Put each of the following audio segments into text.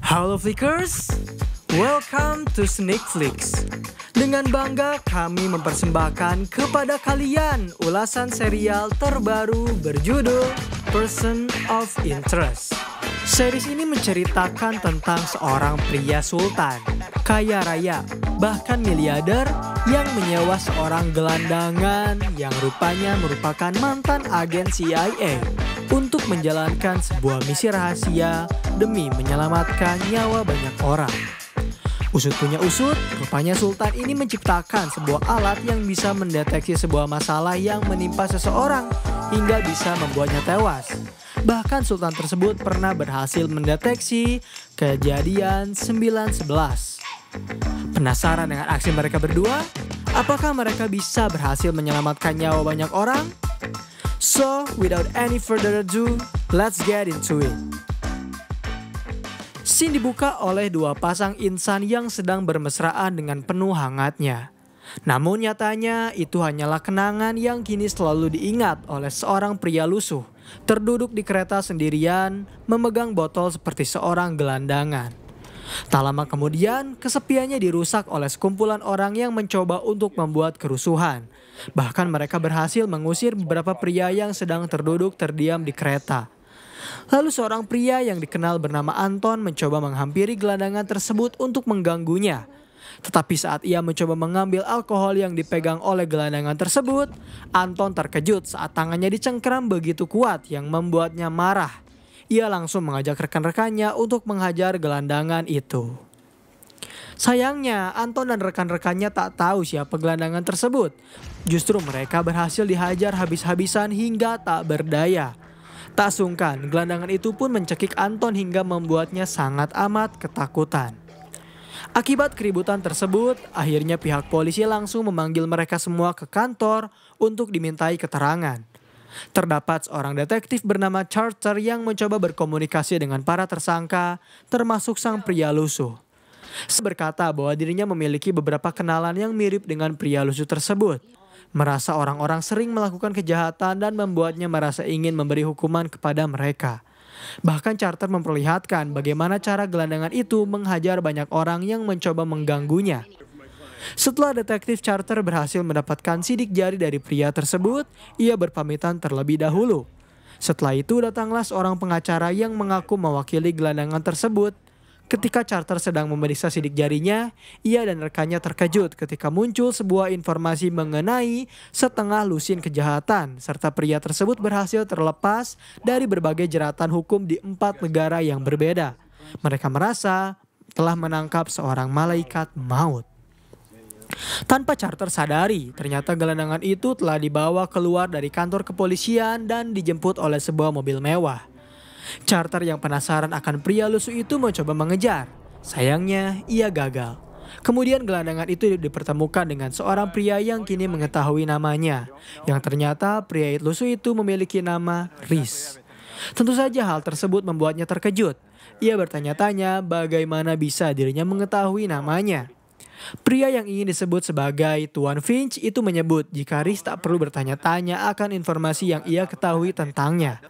Halo Flickers, welcome to Sneak Flicks. Dengan bangga kami mempersembahkan kepada kalian ulasan serial terbaru berjudul Person of Interest. Series ini menceritakan tentang seorang pria sultan, kaya raya, bahkan miliarder yang menyewa seorang gelandangan yang rupanya merupakan mantan agen CIA untuk menjalankan sebuah misi rahasia demi menyelamatkan nyawa banyak orang. Usut punya usut, rupanya sultan ini menciptakan sebuah alat yang bisa mendeteksi sebuah masalah yang menimpa seseorang hingga bisa membuatnya tewas. Bahkan sultan tersebut pernah berhasil mendeteksi kejadian 9/11. Penasaran dengan aksi mereka berdua? Apakah mereka bisa berhasil menyelamatkan nyawa banyak orang? So, without any further ado, let's get into it. Scene dibuka oleh dua pasang insan yang sedang bermesraan dengan penuh hangatnya. Namun nyatanya itu hanyalah kenangan yang kini selalu diingat oleh seorang pria lusuh, terduduk di kereta sendirian, memegang botol seperti seorang gelandangan. Tak lama kemudian, kesepiannya dirusak oleh sekumpulan orang yang mencoba untuk membuat kerusuhan. Bahkan mereka berhasil mengusir beberapa pria yang sedang terduduk terdiam di kereta. Lalu seorang pria yang dikenal bernama Anton mencoba menghampiri gelandangan tersebut untuk mengganggunya. Tetapi saat ia mencoba mengambil alkohol yang dipegang oleh gelandangan tersebut, Anton terkejut saat tangannya dicengkeram begitu kuat yang membuatnya marah. Ia langsung mengajak rekan-rekannya untuk menghajar gelandangan itu. Sayangnya, Anton dan rekan-rekannya tak tahu siapa gelandangan tersebut. Justru mereka berhasil dihajar habis-habisan hingga tak berdaya. Tak sungkan, gelandangan itu pun mencekik Anton hingga membuatnya sangat amat ketakutan. Akibat keributan tersebut, akhirnya pihak polisi langsung memanggil mereka semua ke kantor untuk dimintai keterangan. Terdapat seorang detektif bernama Charter yang mencoba berkomunikasi dengan para tersangka, termasuk sang pria lusuh. Berkata bahwa dirinya memiliki beberapa kenalan yang mirip dengan pria lusuh tersebut. Merasa orang-orang sering melakukan kejahatan dan membuatnya merasa ingin memberi hukuman kepada mereka. Bahkan Charter memperlihatkan bagaimana cara gelandangan itu menghajar banyak orang yang mencoba mengganggunya. Setelah detektif Charter berhasil mendapatkan sidik jari dari pria tersebut, ia berpamitan terlebih dahulu. Setelah itu datanglah seorang pengacara yang mengaku mewakili gelandangan tersebut. Ketika Charter sedang memeriksa sidik jarinya, ia dan rekannya terkejut ketika muncul sebuah informasi mengenai setengah lusin kejahatan, serta pria tersebut berhasil terlepas dari berbagai jeratan hukum di 4 negara yang berbeda. Mereka merasa telah menangkap seorang malaikat maut. Tanpa Charter sadari, ternyata gelandangan itu telah dibawa keluar dari kantor kepolisian dan dijemput oleh sebuah mobil mewah. Charter yang penasaran akan pria lusuh itu mencoba mengejar. Sayangnya, ia gagal. Kemudian gelandangan itu dipertemukan dengan seorang pria yang kini mengetahui namanya. Yang ternyata pria lusuh itu memiliki nama Rhys. Tentu saja hal tersebut membuatnya terkejut. Ia bertanya-tanya bagaimana bisa dirinya mengetahui namanya. Pria yang ingin disebut sebagai Tuan Finch itu menyebut jika Rhys tak perlu bertanya-tanya akan informasi yang ia ketahui tentangnya.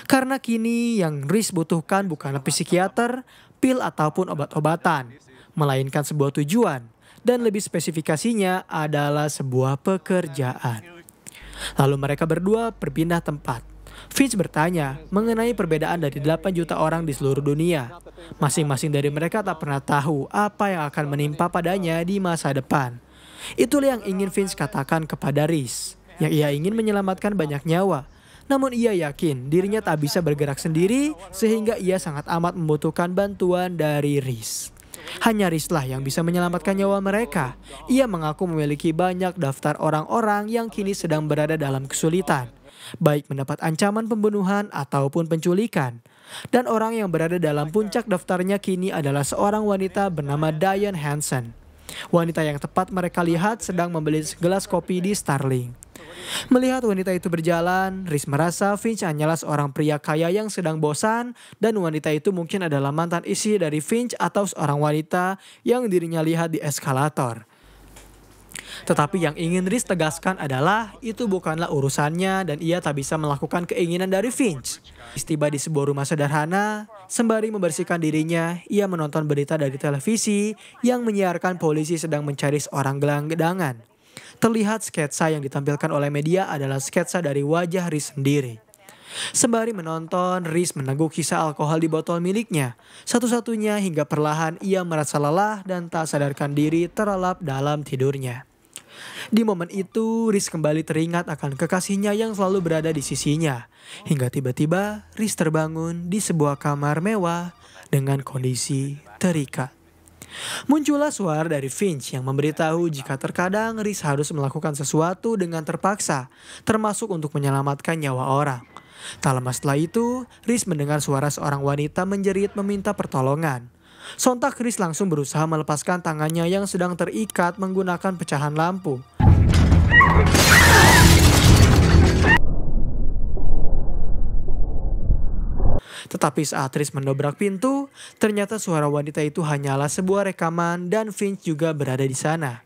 Karena kini yang Rhys butuhkan bukanlah psikiater, pil ataupun obat-obatan, melainkan sebuah tujuan, dan lebih spesifikasinya adalah sebuah pekerjaan. Lalu mereka berdua berpindah tempat. Finch bertanya mengenai perbedaan dari 8 juta orang di seluruh dunia. Masing-masing dari mereka tak pernah tahu apa yang akan menimpa padanya di masa depan. Itulah yang ingin Finch katakan kepada Rhys, yang ia ingin menyelamatkan banyak nyawa. Namun ia yakin dirinya tak bisa bergerak sendiri sehingga ia sangat amat membutuhkan bantuan dari Rhys. Hanya Rhys lah yang bisa menyelamatkan nyawa mereka. Ia mengaku memiliki banyak daftar orang-orang yang kini sedang berada dalam kesulitan, baik mendapat ancaman pembunuhan ataupun penculikan. Dan orang yang berada dalam puncak daftarnya kini adalah seorang wanita bernama Diane Hansen. Wanita yang tepat mereka lihat sedang membeli segelas kopi di Starling. Melihat wanita itu berjalan, Rhys merasa Finch hanyalah seorang pria kaya yang sedang bosan dan wanita itu mungkin adalah mantan istri dari Finch atau seorang wanita yang dirinya lihat di eskalator. Tetapi yang ingin Rhys tegaskan adalah itu bukanlah urusannya dan ia tak bisa melakukan keinginan dari Finch. Tiba di sebuah rumah sederhana, Sembari membersihkan dirinya, ia menonton berita dari televisi yang menyiarkan polisi sedang mencari seorang gelandangan. Terlihat sketsa yang ditampilkan oleh media adalah sketsa dari wajah Riz sendiri. Sembari menonton, Riz meneguk sisa alkohol di botol miliknya. Satu-satunya hingga perlahan ia merasa lelah dan tak sadarkan diri terlelap dalam tidurnya. Di momen itu, Riz kembali teringat akan kekasihnya yang selalu berada di sisinya. Hingga tiba-tiba, Riz terbangun di sebuah kamar mewah dengan kondisi terikat. Muncullah suara dari Finch yang memberitahu jika terkadang Riz harus melakukan sesuatu dengan terpaksa, termasuk untuk menyelamatkan nyawa orang. Tak lama setelah itu, Riz mendengar suara seorang wanita menjerit meminta pertolongan. Sontak Riz langsung berusaha melepaskan tangannya yang sedang terikat menggunakan pecahan lampu. Tetapi saat Riz mendobrak pintu, ternyata suara wanita itu hanyalah sebuah rekaman dan Finch juga berada di sana.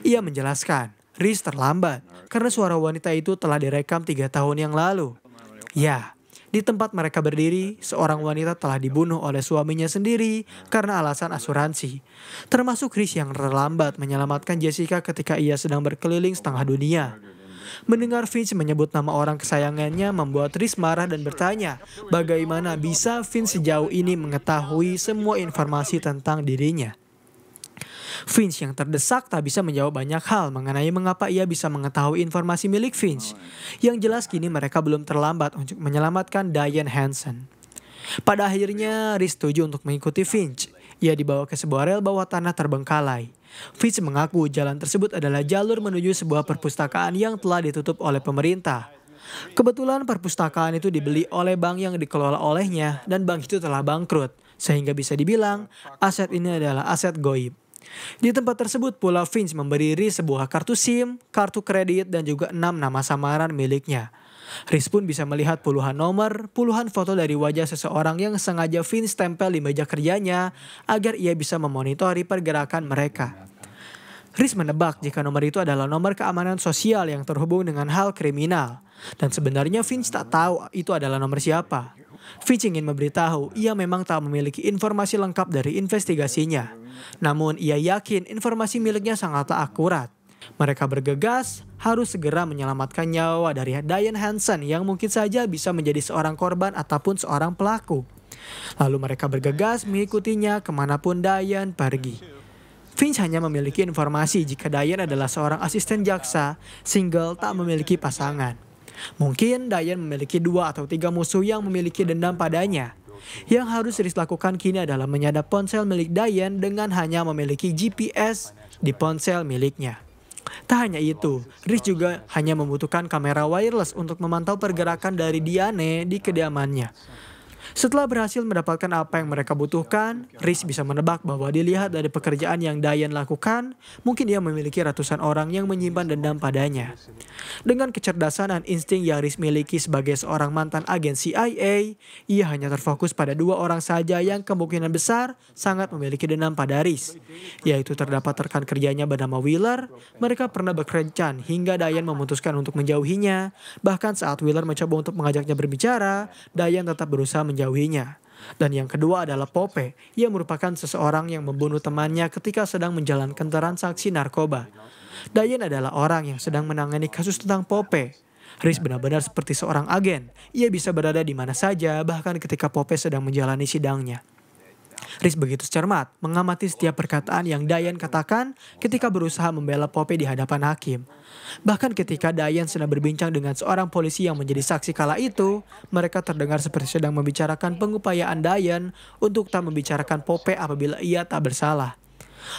Ia menjelaskan, Riz terlambat karena suara wanita itu telah direkam 3 tahun yang lalu. Ya, di tempat mereka berdiri, seorang wanita telah dibunuh oleh suaminya sendiri karena alasan asuransi. Termasuk Riz yang terlambat menyelamatkan Jessica ketika ia sedang berkeliling setengah dunia. Mendengar Finch menyebut nama orang kesayangannya membuat Riz marah dan bertanya, bagaimana bisa Finch sejauh ini mengetahui semua informasi tentang dirinya. Finch yang terdesak tak bisa menjawab banyak hal mengenai mengapa ia bisa mengetahui informasi milik Finch. Yang jelas kini mereka belum terlambat untuk menyelamatkan Diane Hansen. Pada akhirnya Riz setuju untuk mengikuti Finch. Ia dibawa ke sebuah rel bawah tanah terbengkalai. Finch mengaku jalan tersebut adalah jalur menuju sebuah perpustakaan yang telah ditutup oleh pemerintah. Kebetulan perpustakaan itu dibeli oleh bank yang dikelola olehnya dan bank itu telah bangkrut. Sehingga bisa dibilang aset ini adalah aset goib. Di tempat tersebut pula Finch memberi Riz sebuah kartu SIM, kartu kredit dan juga 6 nama samaran miliknya. Riz pun bisa melihat puluhan nomor, puluhan foto dari wajah seseorang yang sengaja Finch tempel di meja kerjanya agar ia bisa memonitori pergerakan mereka. Riz menebak jika nomor itu adalah nomor keamanan sosial yang terhubung dengan hal kriminal. Dan sebenarnya Finch tak tahu itu adalah nomor siapa. Finch ingin memberitahu ia memang tak memiliki informasi lengkap dari investigasinya. Namun ia yakin informasi miliknya sangatlah akurat. Mereka bergegas harus segera menyelamatkan nyawa dari Diane Hansen yang mungkin saja bisa menjadi seorang korban ataupun seorang pelaku. Lalu mereka bergegas mengikutinya kemanapun Diane pergi. Finch hanya memiliki informasi jika Diane adalah seorang asisten jaksa, single tak memiliki pasangan. Mungkin Diane memiliki 2 atau 3 musuh yang memiliki dendam padanya. Yang harus Riz lakukan kini adalah menyadap ponsel milik Diane dengan hanya memiliki GPS di ponsel miliknya. Tak hanya itu, Riz juga hanya membutuhkan kamera wireless untuk memantau pergerakan dari Diane di kediamannya. Setelah berhasil mendapatkan apa yang mereka butuhkan, Riz bisa menebak bahwa dilihat dari pekerjaan yang Diane lakukan, mungkin ia memiliki ratusan orang yang menyimpan dendam padanya. Dengan kecerdasan dan insting yang Riz miliki sebagai seorang mantan agen CIA, ia hanya terfokus pada 2 orang saja yang kemungkinan besar sangat memiliki dendam pada Riz. Yaitu terdapat rekan kerjanya bernama Wheeler, mereka pernah berkencan hingga Diane memutuskan untuk menjauhinya. Bahkan saat Wheeler mencoba untuk mengajaknya berbicara, Diane tetap berusaha menjauhinya. Dan yang kedua adalah Pope, yang merupakan seseorang yang membunuh temannya ketika sedang menjalankan transaksi narkoba. Diane adalah orang yang sedang menangani kasus tentang Pope. Riz benar-benar seperti seorang agen. Ia bisa berada di mana saja, bahkan ketika Pope sedang menjalani sidangnya. Riz begitu cermat mengamati setiap perkataan yang Diane katakan ketika berusaha membela Pope di hadapan hakim. Bahkan ketika Diane sedang berbincang dengan seorang polisi yang menjadi saksi kala itu, mereka terdengar seperti sedang membicarakan pengupayaan Diane untuk tak membicarakan Pope apabila ia tak bersalah.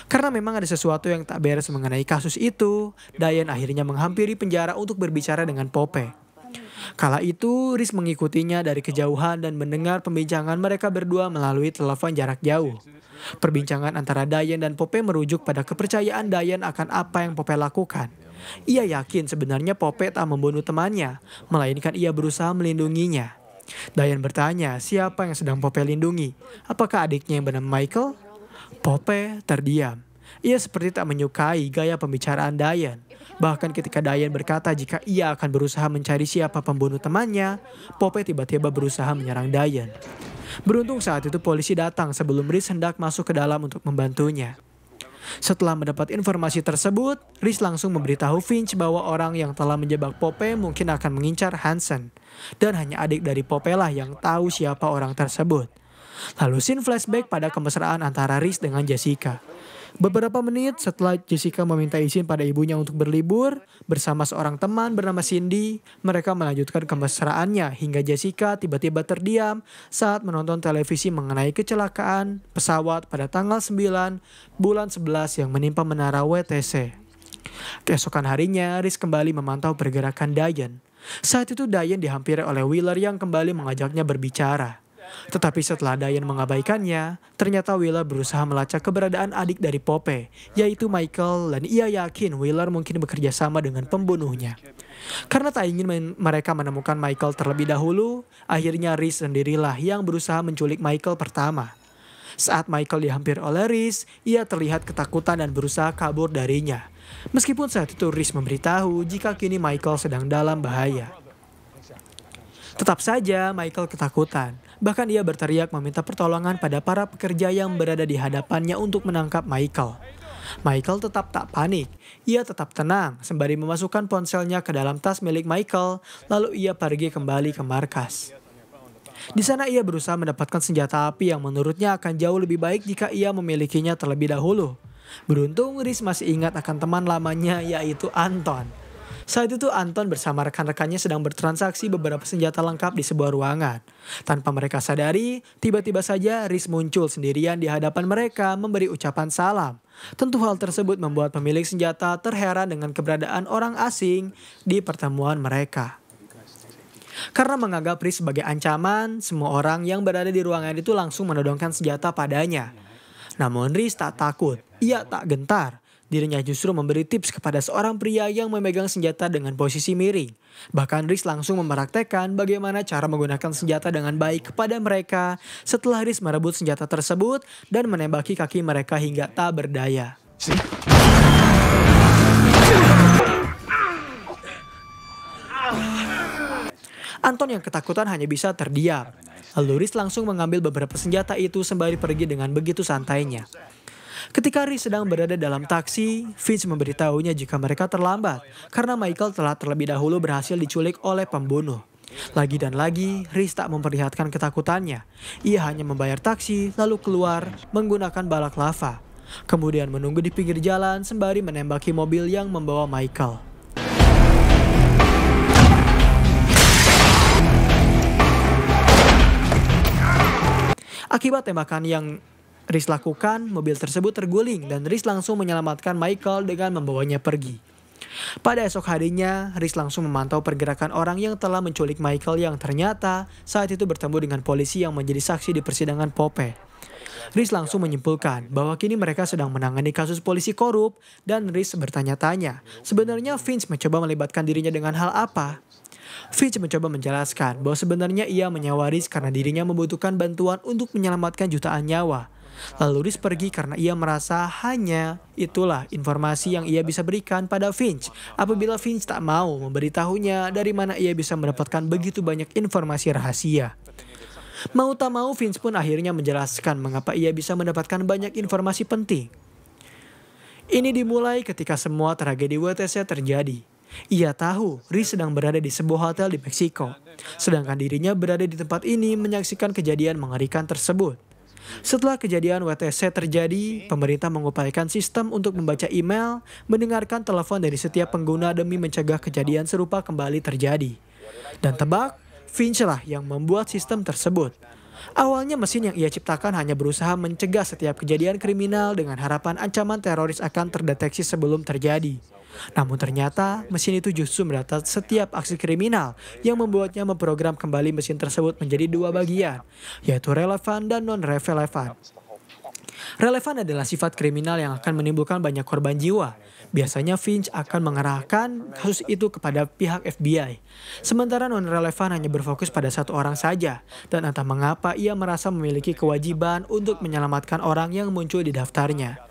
Karena memang ada sesuatu yang tak beres mengenai kasus itu, Diane akhirnya menghampiri penjara untuk berbicara dengan Pope. Kala itu, Riz mengikutinya dari kejauhan dan mendengar pembincangan mereka berdua melalui telepon jarak jauh. Perbincangan antara Diane dan Pope merujuk pada kepercayaan Diane akan apa yang Pope lakukan. Ia yakin sebenarnya Pope tak membunuh temannya, melainkan ia berusaha melindunginya. Diane bertanya siapa yang sedang Pope lindungi, apakah adiknya yang bernama Michael? Pope terdiam. Ia seperti tak menyukai gaya pembicaraan Diane. Bahkan ketika Diane berkata jika ia akan berusaha mencari siapa pembunuh temannya, Pope tiba-tiba berusaha menyerang Diane. Beruntung saat itu polisi datang sebelum Reese hendak masuk ke dalam untuk membantunya. Setelah mendapat informasi tersebut, Reese langsung memberitahu Finch bahwa orang yang telah menjebak Pope mungkin akan mengincar Hansen. Dan hanya adik dari Pope lah yang tahu siapa orang tersebut. Lalu scene flashback pada kemesraan antara Reese dengan Jessica. Beberapa menit setelah Jessica meminta izin pada ibunya untuk berlibur, bersama seorang teman bernama Cindy, mereka melanjutkan kemesraannya hingga Jessica tiba-tiba terdiam saat menonton televisi mengenai kecelakaan pesawat pada tanggal 9 bulan 11 yang menimpa menara WTC. Keesokan harinya, Reese kembali memantau pergerakan Diane. Saat itu Diane dihampiri oleh Wheeler yang kembali mengajaknya berbicara. Tetapi setelah Diane mengabaikannya, ternyata Wheeler berusaha melacak keberadaan adik dari Pope, yaitu Michael, dan ia yakin Wheeler mungkin bekerja sama dengan pembunuhnya. Karena tak ingin mereka menemukan Michael terlebih dahulu, akhirnya Reese sendirilah yang berusaha menculik Michael pertama. Saat Michael dihampiri oleh Reese, ia terlihat ketakutan dan berusaha kabur darinya. Meskipun saat itu Reese memberitahu jika kini Michael sedang dalam bahaya. Tetap saja Michael ketakutan. Bahkan ia berteriak meminta pertolongan pada para pekerja yang berada di hadapannya untuk menangkap Michael. Michael tetap tak panik. Ia tetap tenang sembari memasukkan ponselnya ke dalam tas milik Michael, lalu ia pergi kembali ke markas. Di sana ia berusaha mendapatkan senjata api yang menurutnya akan jauh lebih baik jika ia memilikinya terlebih dahulu. Beruntung Reese masih ingat akan teman lamanya yaitu Anton. Saat itu Anton bersama rekan-rekannya sedang bertransaksi beberapa senjata lengkap di sebuah ruangan. Tanpa mereka sadari, tiba-tiba saja Reese muncul sendirian di hadapan mereka memberi ucapan salam. Tentu hal tersebut membuat pemilik senjata terheran dengan keberadaan orang asing di pertemuan mereka. Karena menganggap Reese sebagai ancaman, semua orang yang berada di ruangan itu langsung menodongkan senjata padanya. Namun Reese tak takut, ia tak gentar. Dirinya justru memberi tips kepada seorang pria yang memegang senjata dengan posisi miring. Bahkan Reese langsung mempraktekkan bagaimana cara menggunakan senjata dengan baik kepada mereka setelah Reese merebut senjata tersebut dan menembaki kaki mereka hingga tak berdaya. Anton yang ketakutan hanya bisa terdiam. Lalu Reese langsung mengambil beberapa senjata itu sembari pergi dengan begitu santainya. Ketika Reese sedang berada dalam taksi, Finch memberitahunya jika mereka terlambat karena Michael telah terlebih dahulu berhasil diculik oleh pembunuh. Lagi dan lagi, Reese tak memperlihatkan ketakutannya. Ia hanya membayar taksi lalu keluar menggunakan balak lava. Kemudian menunggu di pinggir jalan sembari menembaki mobil yang membawa Michael. Akibat tembakan yang Reese lakukan, mobil tersebut terguling dan Reese langsung menyelamatkan Michael dengan membawanya pergi. Pada esok harinya, Reese langsung memantau pergerakan orang yang telah menculik Michael yang ternyata saat itu bertemu dengan polisi yang menjadi saksi di persidangan Pope. Reese langsung menyimpulkan bahwa kini mereka sedang menangani kasus polisi korup dan Reese bertanya-tanya, sebenarnya Finch mencoba melibatkan dirinya dengan hal apa? Finch mencoba menjelaskan bahwa sebenarnya ia menyewa Reese karena dirinya membutuhkan bantuan untuk menyelamatkan jutaan nyawa. Lalu Reese pergi karena ia merasa hanya itulah informasi yang ia bisa berikan pada Finch. Apabila Finch tak mau memberitahunya dari mana ia bisa mendapatkan begitu banyak informasi rahasia. Mau tak mau Finch pun akhirnya menjelaskan mengapa ia bisa mendapatkan banyak informasi penting. Ini dimulai ketika semua tragedi WTC terjadi. Ia tahu Reese sedang berada di sebuah hotel di Meksiko. Sedangkan dirinya berada di tempat ini menyaksikan kejadian mengerikan tersebut. Setelah kejadian WTC terjadi, pemerintah mengupayakan sistem untuk membaca email, mendengarkan telepon dari setiap pengguna demi mencegah kejadian serupa kembali terjadi. Dan tebak, Finch lah yang membuat sistem tersebut. Awalnya mesin yang ia ciptakan hanya berusaha mencegah setiap kejadian kriminal dengan harapan ancaman teroris akan terdeteksi sebelum terjadi. Namun ternyata mesin itu justru mendata setiap aksi kriminal yang membuatnya memprogram kembali mesin tersebut menjadi dua bagian, yaitu relevan dan non-relevan. Relevan adalah sifat kriminal yang akan menimbulkan banyak korban jiwa. Biasanya Finch akan mengerahkan kasus itu kepada pihak FBI. Sementara non-relevan hanya berfokus pada satu orang saja. Dan entah mengapa ia merasa memiliki kewajiban untuk menyelamatkan orang yang muncul di daftarnya.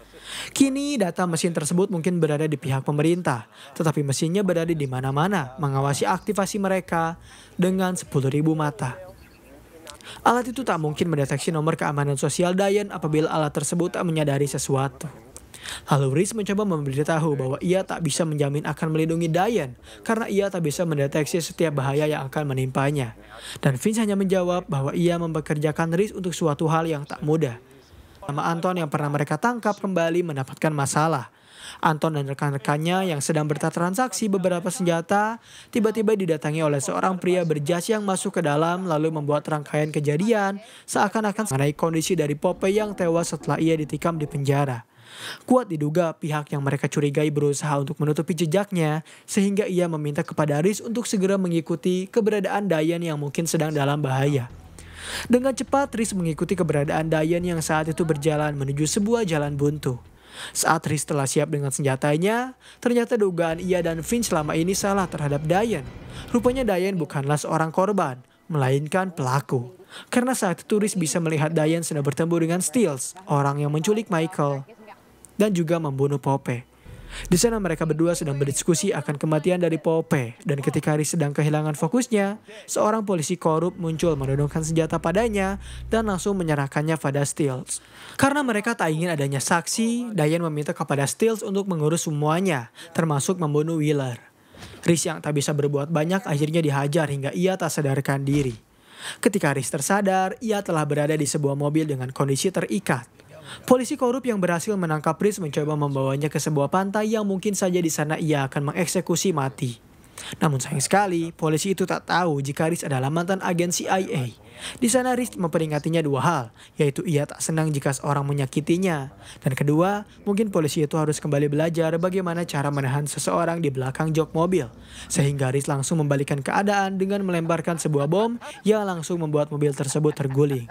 Kini data mesin tersebut mungkin berada di pihak pemerintah, tetapi mesinnya berada di mana-mana mengawasi aktivasi mereka dengan 10.000 mata. Alat itu tak mungkin mendeteksi nomor keamanan sosial Diane apabila alat tersebut tak menyadari sesuatu. Lalu Reese mencoba memberitahu bahwa ia tak bisa menjamin akan melindungi Diane karena ia tak bisa mendeteksi setiap bahaya yang akan menimpanya. Dan Vince hanya menjawab bahwa ia mempekerjakan Reese untuk suatu hal yang tak mudah. Nama Anton yang pernah mereka tangkap kembali mendapatkan masalah. Anton dan rekan-rekannya yang sedang bertransaksi beberapa senjata tiba-tiba didatangi oleh seorang pria berjas yang masuk ke dalam lalu membuat rangkaian kejadian seakan-akan mengenai kondisi dari Pope yang tewas setelah ia ditikam di penjara. Kuat diduga pihak yang mereka curigai berusaha untuk menutupi jejaknya sehingga ia meminta kepada Reese untuk segera mengikuti keberadaan Diane yang mungkin sedang dalam bahaya. Dengan cepat Reese mengikuti keberadaan Diane yang saat itu berjalan menuju sebuah jalan buntu. Saat Reese telah siap dengan senjatanya, ternyata dugaan ia dan Vince selama ini salah terhadap Diane. Rupanya Diane bukanlah seorang korban, melainkan pelaku. Karena saat itu Reese bisa melihat Diane sedang bertemu dengan Stiles, orang yang menculik Michael dan juga membunuh Pope. Di sana mereka berdua sedang berdiskusi akan kematian dari Pope, dan ketika Reese sedang kehilangan fokusnya, seorang polisi korup muncul menodongkan senjata padanya dan langsung menyerahkannya pada Stiles. Karena mereka tak ingin adanya saksi, Diane meminta kepada Stiles untuk mengurus semuanya, termasuk membunuh Wheeler. Reese yang tak bisa berbuat banyak akhirnya dihajar hingga ia tak sadarkan diri. Ketika Reese tersadar, ia telah berada di sebuah mobil dengan kondisi terikat. Polisi korup yang berhasil menangkap Reese mencoba membawanya ke sebuah pantai yang mungkin saja di sana ia akan mengeksekusi mati. Namun sayang sekali, polisi itu tak tahu jika Reese adalah mantan agen CIA. Di sana Reese memperingatinya dua hal, yaitu ia tak senang jika seorang menyakitinya. Dan kedua, mungkin polisi itu harus kembali belajar bagaimana cara menahan seseorang di belakang jok mobil. Sehingga Reese langsung membalikan keadaan dengan melemparkan sebuah bom yang langsung membuat mobil tersebut terguling.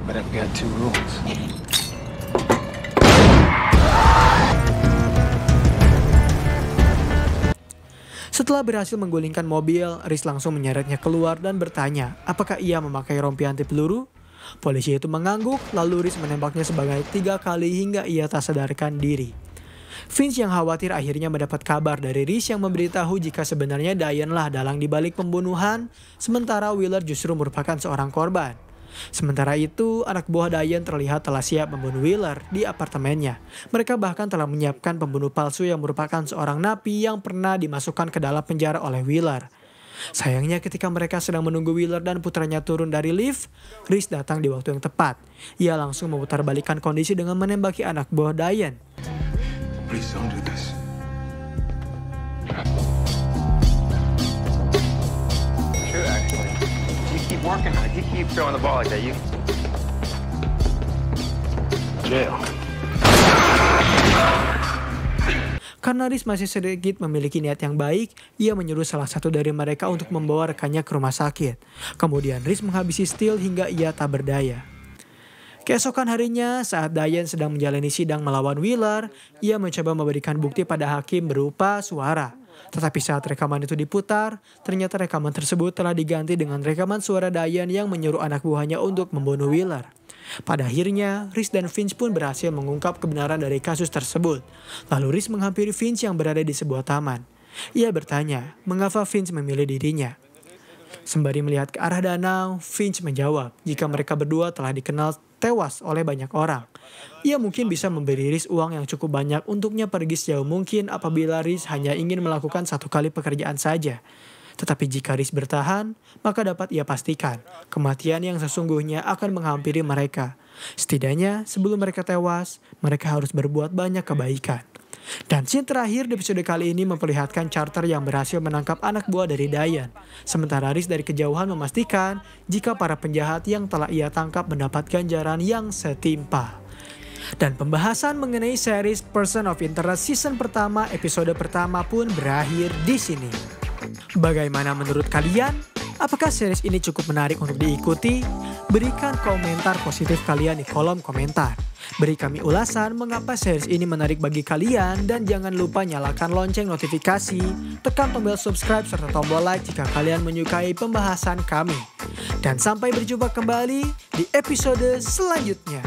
But I've got two rules. Setelah berhasil menggulingkan mobil, Reese langsung menyeretnya keluar dan bertanya apakah ia memakai rompi anti peluru. Polisi itu mengangguk, lalu Reese menembaknya sebanyak 3 kali hingga ia tak sadarkan diri. Vince yang khawatir akhirnya mendapat kabar dari Reese yang memberitahu jika sebenarnya Diane lah dalang dibalik pembunuhan, sementara Wheeler justru merupakan seorang korban. Sementara itu, anak buah Diane terlihat telah siap membunuh Wheeler di apartemennya. Mereka bahkan telah menyiapkan pembunuh palsu yang merupakan seorang napi yang pernah dimasukkan ke dalam penjara oleh Wheeler. Sayangnya ketika mereka sedang menunggu Wheeler dan putranya turun dari lift, Reese datang di waktu yang tepat. Ia langsung memutarbalikkan kondisi dengan menembaki anak buah Diane. Please don't do this. Working on it. You keep throwing the ball like that. You jail. Karena Reese masih sedikit memiliki niat yang baik, ia menyuruh salah satu dari mereka untuk membawa rekannya ke rumah sakit. Kemudian Reese menghabisi Steele hingga ia tak berdaya. Keesokan harinya, saat Diane sedang menjalani sidang melawan Wheeler, ia mencoba memberikan bukti pada hakim berupa suara. Tetapi saat rekaman itu diputar, ternyata rekaman tersebut telah diganti dengan rekaman suara Diane yang menyuruh anak buahnya untuk membunuh Wheeler. Pada akhirnya, Reese dan Vince pun berhasil mengungkap kebenaran dari kasus tersebut. Lalu Reese menghampiri Vince yang berada di sebuah taman. Ia bertanya, mengapa Vince memilih dirinya. Sembari melihat ke arah danau, Vince menjawab jika mereka berdua telah dikenal tewas oleh banyak orang. Ia mungkin bisa memberi Reese uang yang cukup banyak untuknya pergi sejauh mungkin apabila Reese hanya ingin melakukan 1 kali pekerjaan saja. Tetapi jika Reese bertahan, maka dapat ia pastikan kematian yang sesungguhnya akan menghampiri mereka. Setidaknya sebelum mereka tewas, mereka harus berbuat banyak kebaikan. Dan scene terakhir di episode kali ini memperlihatkan Carter yang berhasil menangkap anak buah dari Diane. Sementara Reese dari kejauhan memastikan jika para penjahat yang telah ia tangkap mendapat ganjaran yang setimpal. Dan pembahasan mengenai series Person of Interest season pertama episode pertama pun berakhir di sini. Bagaimana menurut kalian? Apakah series ini cukup menarik untuk diikuti? Berikan komentar positif kalian di kolom komentar. Beri kami ulasan mengapa series ini menarik bagi kalian dan jangan lupa nyalakan lonceng notifikasi, tekan tombol subscribe serta tombol like jika kalian menyukai pembahasan kami. Dan sampai berjumpa kembali di episode selanjutnya.